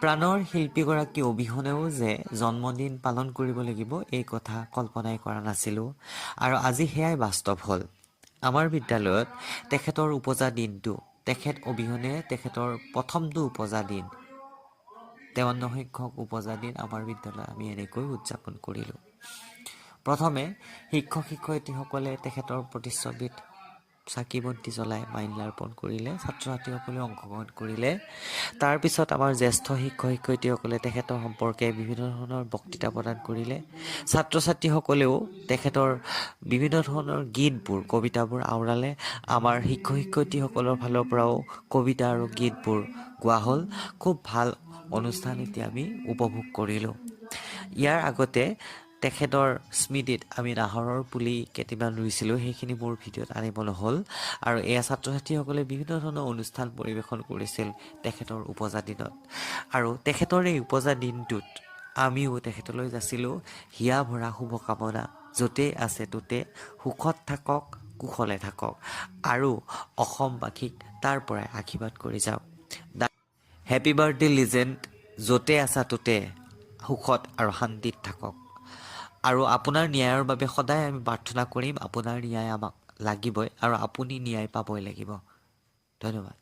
প্ৰাণৰ শিল্পীগৰাকী অবিহনেও যে জন্মদিন পালন কৰিব লাগিব এই কথা কল্পনাই কৰা নাছিলোঁ আৰু আজি সেয়াই বাস্তৱ হ'ল। আমাৰ বিদ্যালয়ত তেখেতৰ উপজা দিনটো, তেখেত অবিহনে তেখেতৰ প্ৰথমটো উপজা দিন, 53 সংখ্যক উপজা দিন আমাৰ বিদ্যালয়ত আমি এনেকৈ উদযাপন কৰিলোঁ। প্ৰথমে শিক্ষক শিক্ষয়িত্ৰীসকলে তেখেতৰ প্ৰতিচ্ছবিত চাকি বন্তি জ্বলাই মাল্যাৰ্পণ কৰিলে, ছাত্ৰ ছাত্ৰীসকলে অংশগ্ৰহণ কৰিলে। তাৰপিছত আমাৰ জ্যেষ্ঠ শিক্ষক শিক্ষয়িত্ৰীসকলে তেখেতৰ সম্পৰ্কে বিভিন্ন ধৰণৰ বক্তৃতা প্ৰদান কৰিলে। ছাত্ৰ ছাত্ৰীসকলেও তেখেতৰ বিভিন্ন ধৰণৰ গীতবোৰ, কবিতাবোৰ আওৰালে। আমাৰ শিক্ষক শিক্ষয়িত্ৰীসকলৰ ফালৰ পৰাও কবিতা আৰু গীতবোৰ গোৱা হ'ল। খুব ভাল অনুষ্ঠান এতিয়া আমি উপভোগ কৰিলোঁ। ইয়াৰ আগতে তেখেতৰ স্মৃতিত আমি নাহৰৰ পুলি কেইটামান ৰুইছিলোঁ, সেইখিনি মোৰ ভিডিঅ'ত আনিব নহ'ল। আৰু এয়া ছাত্ৰ ছাত্ৰীসকলে বিভিন্ন ধৰণৰ অনুষ্ঠান পৰিৱেশন কৰিছিল তেখেতৰ উপজা দিনত। আৰু তেখেতৰ এই উপজা দিনটোত আমিও তেখেতলৈ যাচিলোঁ হিয়া ভৰা শুভকামনা, য'তেই আছে ত'তে সুখত থাকক, কুশলে থাকক আৰু অসমবাসীক তাৰ পৰাই আশীৰ্বাদ কৰি যাওক। হেপী বাৰ্থডে লিজেণ্ড, য'তে আছা ত'তে সুখত আৰু শান্তিত থাকক। আৰু আপোনাৰ ন্যায়ৰ বাবে সদায় আমি প্ৰাৰ্থনা কৰিম। আপোনাৰ ন্যায় আমাক লাগিবই আৰু আপুনি ন্যায় পাবই লাগিব। ধন্যবাদ।